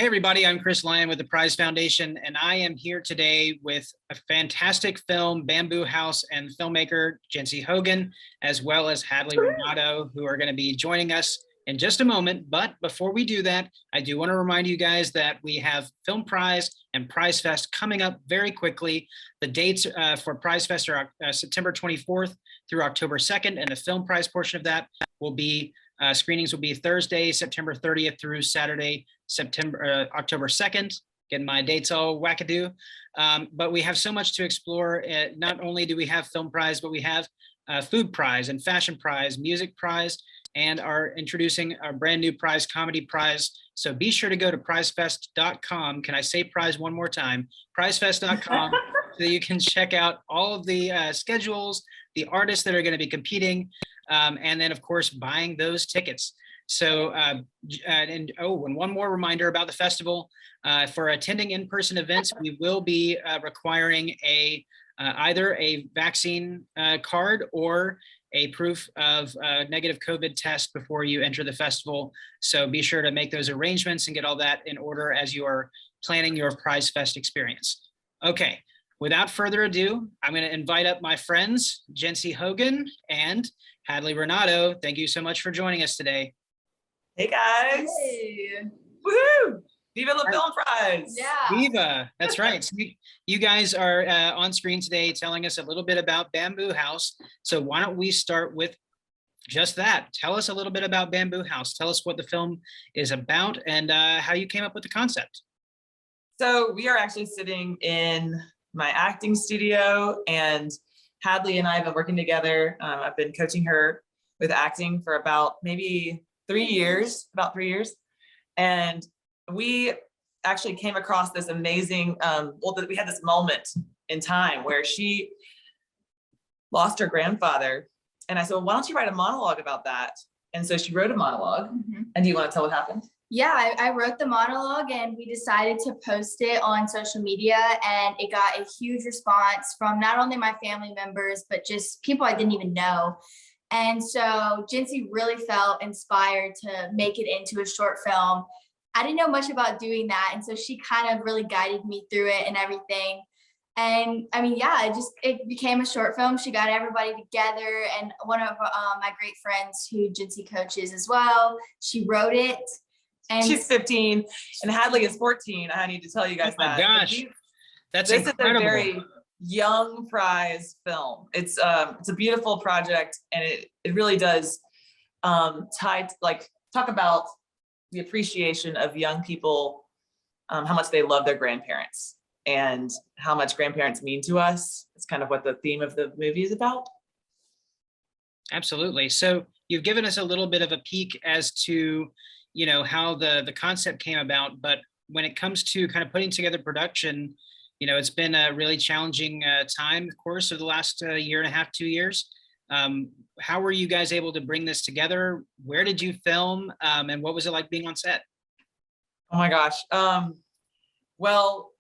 Hey everybody, I'm Chris Lyon with the Prize Foundation, and I am here today with a fantastic film, Bamboo House, and filmmaker Jency Hogan, as well as Hadley Renato, who are going to be joining us in just a moment. But before we do that, I do want to remind you guys that we have Film Prize and Prize Fest coming up very quickly. The dates for Prize Fest are September 24th through October 2nd, and the Film Prize portion of that will be screenings will be Thursday, September 30th through Saturday, October 2nd. Getting my dates all wackadoo. But we have so much to explore. Not only do we have Film Prize, but we have Food Prize and Fashion Prize, Music Prize, and are introducing our brand new prize, Comedy Prize. So be sure to go to prizefest.com. Can I say prize one more time? Prizefest.com so you can check out all of the schedules, the artists that are going to be competing, and then of course buying those tickets. So and one more reminder about the festival. For attending in-person events, we will be requiring either a vaccine card or a proof of negative COVID test before you enter the festival. So be sure to make those arrangements and get all that in order as you are planning your Prize Fest experience. Okay, without further ado, I'm going to invite up my friends, Jency Hogan and Hadley Renato. Thank you so much for joining us today. Hey guys. Hey. Woohoo! Viva la Film Prize. Yeah. Viva, that's right. So you guys are on screen today telling us a little bit about Bamboo House. So why don't we start with just that? Tell us a little bit about Bamboo House. Tell us what the film is about and how you came up with the concept. So we are actually sitting in my acting studio, and Hadley and I have been working together. I've been coaching her with acting for about maybe 3 years, and we actually came across this amazing, we had this moment in time where she lost her grandfather. And I said, well, why don't you write a monologue about that? And so she wrote a monologue. Mm-hmm. And do you want to tell what happened? Yeah, I wrote the monologue and we decided to post it on social media, and it got a huge response from not only my family members, but just people I didn't even know. And so Jency really felt inspired to make it into a short film. I didn't know much about doing that. And so she kind of really guided me through it and everything. And I mean, yeah, it became a short film. She got everybody together, and one of my great friends who Jency coaches as well, she wrote it. And she's 15 and Hadley is 14. I need to tell you guys that. Oh my gosh, this incredible. Is a very young prize film. It's a beautiful project, and it really does talk about the appreciation of young people, how much they love their grandparents and how much grandparents mean to us. It's kind of what the theme of the movie is about. Absolutely. So you've given us a little bit of a peek as to, you know, how the concept came about, but when it comes to kind of putting together production, you know, it's been a really challenging time, of course, of the last year and a half, 2 years. How were you guys able to bring this together? Where did you film? And what was it like being on set? Oh my gosh. Well,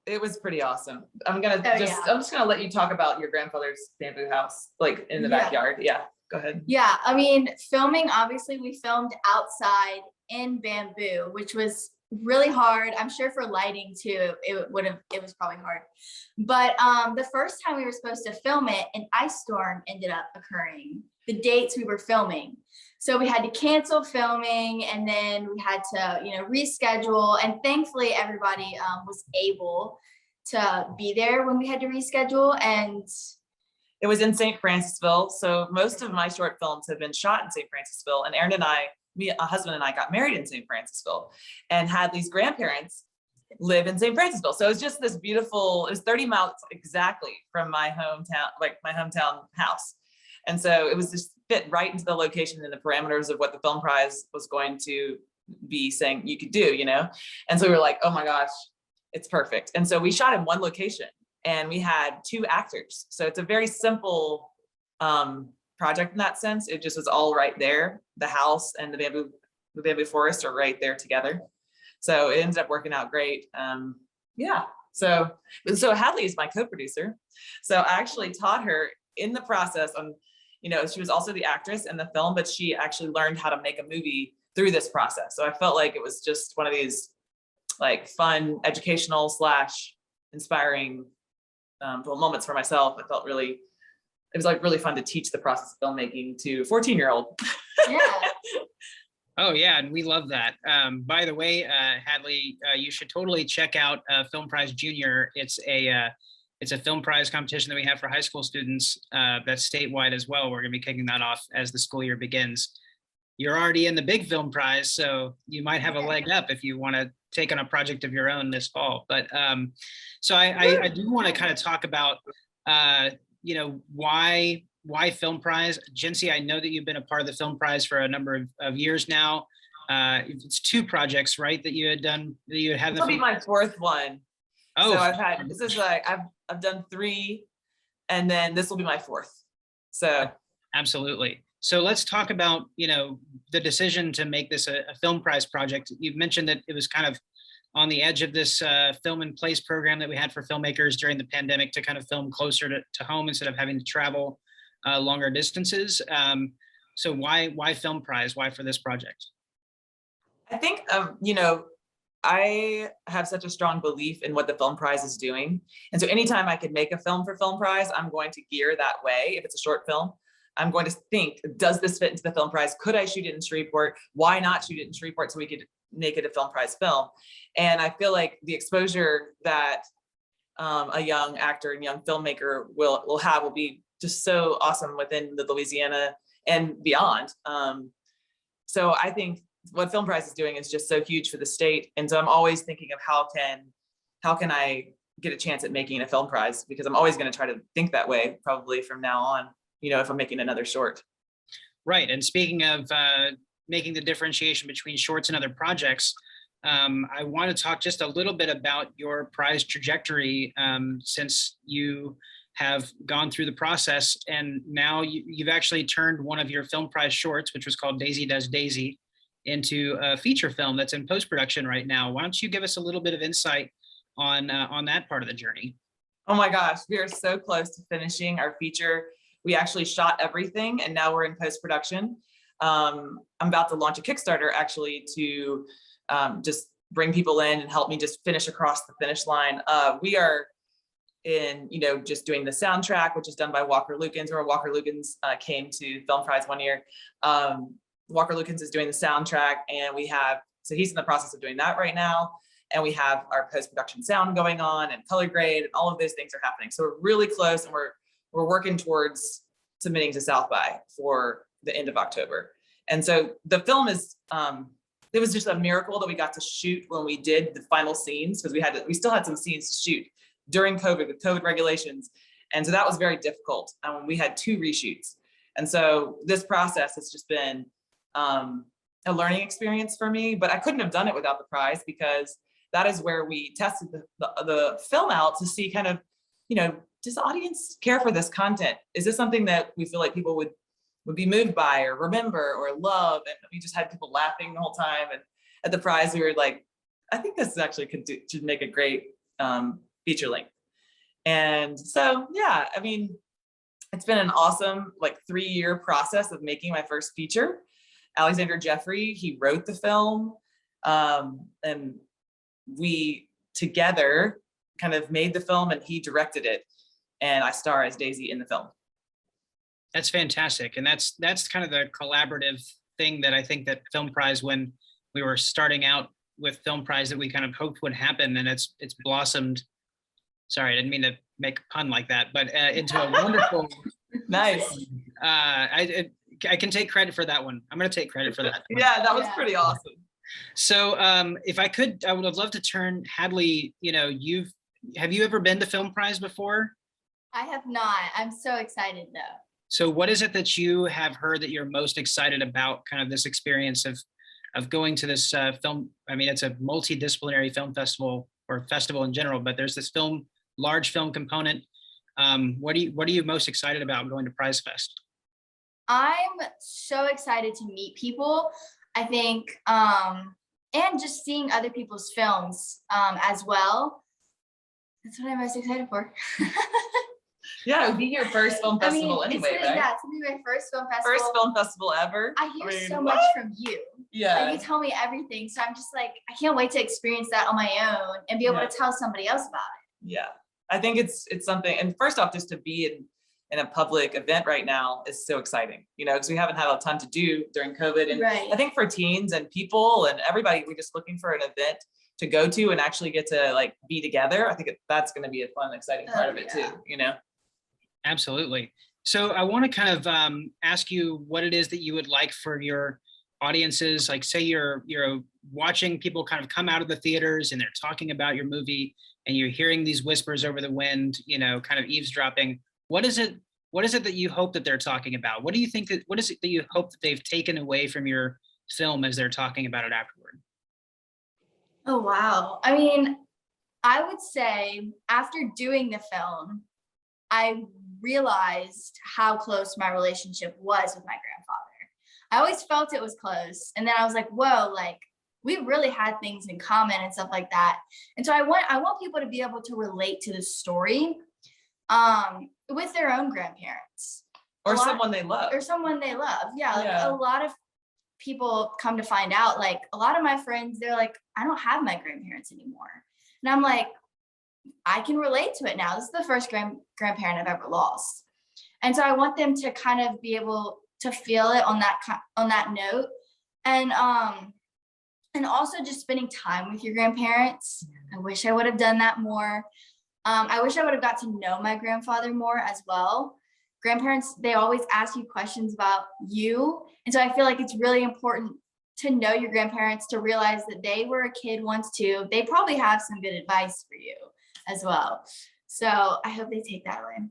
it was pretty awesome. I'm just gonna let you talk about your grandfather's bamboo house, like in the backyard. Yeah, go ahead. Yeah, I mean, filming, obviously we filmed outside in bamboo, which was really hard. I'm sure for lighting too, it was probably hard. But the first time we were supposed to film it, an ice storm ended up occurring the dates we were filming. So we had to cancel filming, and then we had to, reschedule. And thankfully everybody was able to be there when we had to reschedule. And it was in St. Francisville. So most of my short films have been shot in St. Francisville, and Aaron and I, a husband and I, got married in St. Francisville, and Hadley's grandparents live in St. Francisville. So it's just this beautiful, it was 30 miles exactly from my hometown, like my hometown house. And so it was just fit right into the location and the parameters of what the Film Prize was going to be saying you could do, And so we were like, oh my gosh, it's perfect. And so we shot in one location, and we had 2 actors. So it's a very simple project in that sense. It just was all right there. The house and the bamboo forest are right there together. So it ended up working out great. Yeah. So Hadley is my co-producer. So I actually taught her in the process on, she was also the actress in the film, but she actually learned how to make a movie through this process. So I felt like it was just one of these like fun, educational / inspiring moments for myself. I felt it was like really fun to teach the process of filmmaking to a 14-year-old. Yeah. Oh yeah, and we love that. By the way, Hadley, you should totally check out Film Prize Junior. It's a film prize competition that we have for high school students that's statewide as well. We're going to be kicking that off as the school year begins. You're already in the big film prize, so you might have a leg up if you want to take on a project of your own this fall. But so I do want to kind of talk about, why Film Prize. Jency, I know that you've been a part of the Film Prize for a number of years now. It's 2 projects, right, that you had done, that you had. This will be my 4th one. Oh, so I've done 3, and then this will be my 4th. So absolutely. So let's talk about, the decision to make this a Film Prize project. You've mentioned that it was kind of on the edge of this film in place program that we had for filmmakers during the pandemic to kind of film closer to home instead of having to travel longer distances. So why Film Prize? Why for this project? I think, I have such a strong belief in what the Film Prize is doing. And so anytime I could make a film for Film Prize, I'm going to gear that way. If it's a short film, I'm going to think, does this fit into the Film Prize? Could I shoot it in Shreveport? Why not shoot it in Shreveport so we could make it a Film Prize film? And I feel like the exposure that a young actor and young filmmaker will have will be just so awesome within the Louisiana and beyond. So I think what Film Prize is doing is just so huge for the state. And so I'm always thinking of how can I get a chance at making a Film Prize, because I'm always going to try to think that way probably from now on, if I'm making another short. Right. And speaking of making the differentiation between shorts and other projects, I want to talk just a little bit about your prize trajectory since you have gone through the process, and now you've actually turned one of your Film Prize shorts, which was called Daisy Does Daisy, into a feature film that's in post-production right now. Why don't you give us a little bit of insight on that part of the journey? Oh my gosh, we are so close to finishing our feature. We actually shot everything and now we're in post-production. I'm about to launch a Kickstarter actually to just bring people in and help me just finish across the finish line. We are in, just doing the soundtrack, which is done by Walker Lukens, or Walker Lukens came to Film Prize one year. Walker Lukens is doing the soundtrack, and so he's in the process of doing that right now. And we have our post-production sound going on and color grade, and all of those things are happening. So we're really close, and we're working towards submitting to South by for the end of October. And so the film is, it was just a miracle that we got to shoot when we did the final scenes, because we still had some scenes to shoot during COVID with COVID regulations. And so that was very difficult. We had 2 reshoots. And so this process has just been a learning experience for me, but I couldn't have done it without the prize, because that is where we tested the film out to see kind of, does the audience care for this content? Is this something that we feel like people would be moved by or remember or love? And we just had people laughing the whole time. And at the prize, we were like, I think this actually should make a great feature length. And so, yeah, I mean, it's been an awesome 3-year process of making my first feature. Alexander Jeffrey, he wrote the film, and we together kind of made the film, and he directed it, and I star as Daisy in the film. That's fantastic. And that's kind of the collaborative thing that I think that Film Prize, when we were starting out with Film Prize, that we kind of hoped would happen, and it's blossomed. Sorry, I didn't mean to make a pun like that, but into a wonderful. Nice. I can take credit for that one. I'm going to take credit for that. Yeah, that was pretty awesome. So if I could, I would love to turn, Hadley, have you ever been to Film Prize before? I have not. I'm so excited though. So what is it that you have heard that you're most excited about, kind of this experience of going to this film? I mean, it's a multidisciplinary film festival, or festival in general, but there's this large film component. What are you most excited about going to Prize Fest? I'm so excited to meet people, I think, and just seeing other people's films as well. That's what I'm most excited for. Yeah, it would be your first film festival anyway, right? Yeah, it's gonna be my first film festival. First film festival ever. I hear so much from you. Yeah. Like, you tell me everything. So I'm just like, I can't wait to experience that on my own and be able to tell somebody else about it. Yeah. I think it's something, and first off, just to be in a public event right now is so exciting, you know, because we haven't had a ton to do during COVID. And I think for teens and people and everybody, we're just looking for an event to go to and actually get to like be together. I think that's going to be a fun, exciting part of it too, you know? Absolutely. So I want to kind of ask you what it is that you would like for your audiences. Like, say you're watching people kind of come out of the theaters and they're talking about your movie and you're hearing these whispers over the wind, you know, kind of eavesdropping. What is it that you hope that they're talking about? What is it that you hope that they've taken away from your film as they're talking about it afterward? Oh, wow. I mean, I would say after doing the film, I realized how close my relationship was with my grandfather. I always felt it was close. And then I was like, whoa, like we really had things in common and stuff like that. And so I want people to be able to relate to the story with their own grandparents. Or someone they love. Yeah. Like a lot of people come to find out, like a lot of my friends, they're like, I don't have my grandparents anymore. And I'm like, I can relate to it now. This is the first grandparent I've ever lost. And so I want them to kind of be able to feel it on that note. And also just spending time with your grandparents. I wish I would have done that more. I wish I would have got to know my grandfather more as well. Grandparents, they always ask you questions about you. And so I feel like it's really important to know your grandparents, to realize that they were a kid once too. They probably have some good advice for you as well. So I hope they take that away.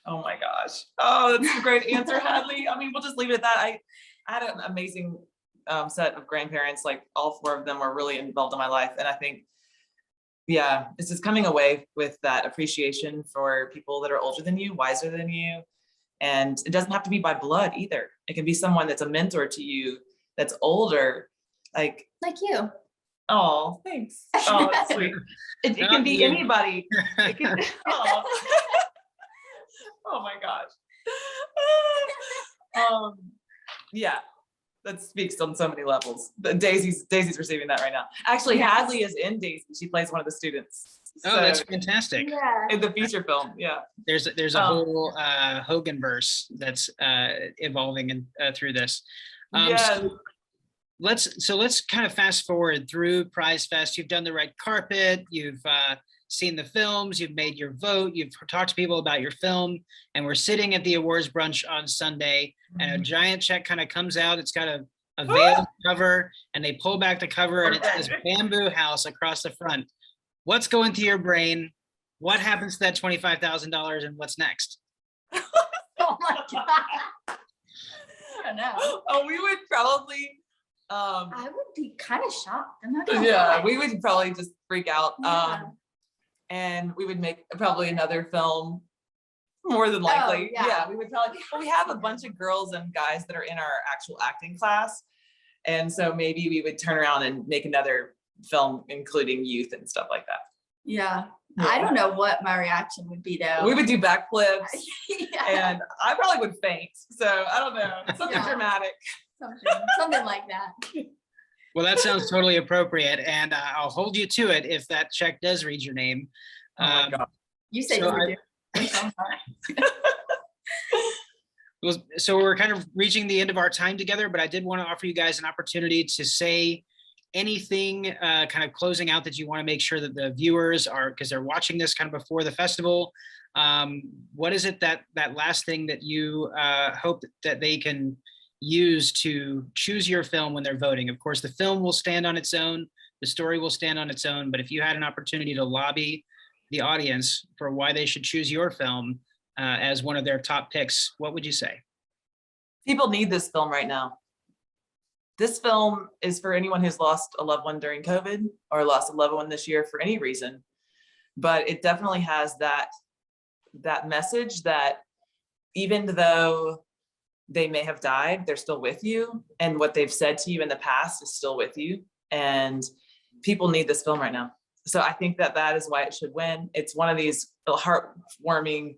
Oh my gosh. Oh, that's a great answer, Hadley. I mean, we'll just leave it at that. I had an amazing set of grandparents. Like all four of them were really involved in my life. And I think, yeah, it's just coming away with that appreciation for people that are older than you, wiser than you. And it doesn't have to be by blood either. It can be someone that's a mentor to you, that's older, like you. Oh, thanks. Oh, that's sweet. It can be anybody. It can, oh. Oh my gosh. Yeah, that speaks on so many levels. Daisy's receiving that right now. Actually, Hadley is in Daisy. She plays one of the students. Oh, that's fantastic. Yeah. In the feature film, yeah. There's a whole Hogan verse that's evolving through this. So let's kind of fast forward through Prize Fest. You've done the red carpet. You've seen the films. You've made your vote. You've talked to people about your film. And we're sitting at the awards brunch on Sunday, and a giant check kind of comes out. It's got a veil cover, and they pull back the cover, and it says Bamboo House across the front. What's going through your brain? What happens to that $25,000, and what's next? Oh my God. I don't know. Oh, we would probably. I would be kind of shocked. I'm not gonna lie. We would probably just freak out. Yeah. And we would make probably another film, more than likely. Oh, yeah. We would probably. But we have a bunch of girls and guys that are in our actual acting class, and so maybe we would turn around and make another film, including youth and stuff like that. Yeah. I don't know what my reaction would be though. We would do backflips, and I probably would faint. So I don't know, something dramatic. Something like that. Well, that sounds totally appropriate, and I'll hold you to it if that check does read your name. Oh my God. You said you would. So we're kind of reaching the end of our time together, but I did want to offer you guys an opportunity to say anything kind of closing out that you want to make sure that the viewers are, because they're watching this kind of before the festival. What is it that last thing that you hope that they can use to choose your film when they're voting? Of course, the film will stand on its own, the story will stand on its own, but if you had an opportunity to lobby the audience for why they should choose your film as one of their top picks, what would you say? People need this film right now. This film is for anyone who's lost a loved one during COVID or lost a loved one this year for any reason, but it definitely has that message that even though they may have died, they're still with you. And what they've said to you in the past is still with you. And people need this film right now. So I think that is why it should win. It's one of these heartwarming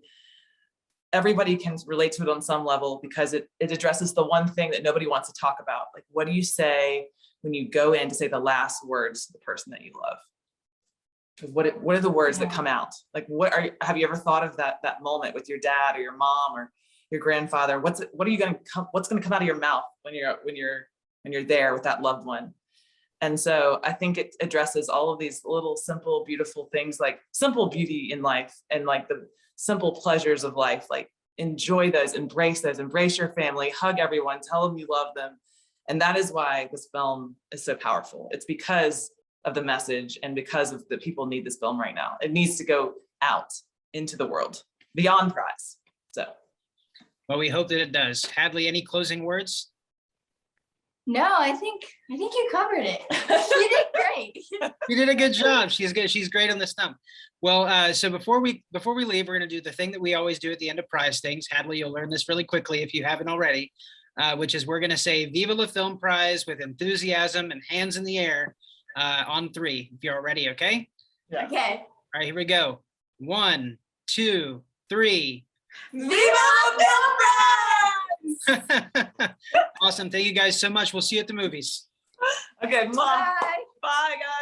everybody can relate to it on some level because it addresses the one thing that nobody wants to talk about. Like, what do you say when you go in to say the last words to the person that you love? What are the words that come out? Like, have you ever thought of that moment with your dad or your mom or your grandfather? What's going to come out of your mouth when you're there with that loved one? And so I think it addresses all of these little simple, beautiful things, like simple beauty in life and like the simple pleasures of life. Like, enjoy those, embrace your family, hug everyone, tell them you love them. And that is why this film is so powerful. It's because of the message and because of the people need this film right now. It needs to go out into the world beyond prize. So, well, we hope that it does. Hadley, any closing words? No, I think you covered it. You did great. You did a good job. She's good. She's great on the stump. Well, so before we leave, we're going to do the thing that we always do at the end of prize things. Hadley, you'll learn this really quickly if you haven't already, which is we're going to say Viva la Film Prize with enthusiasm and hands in the air on 3. If you're all ready, okay? Yeah. Okay. All right, here we go. 1, 2, 3. Viva la Film Prize! Awesome. Thank you guys so much. We'll see you at the movies. Okay, Mom. Bye. Bye, guys.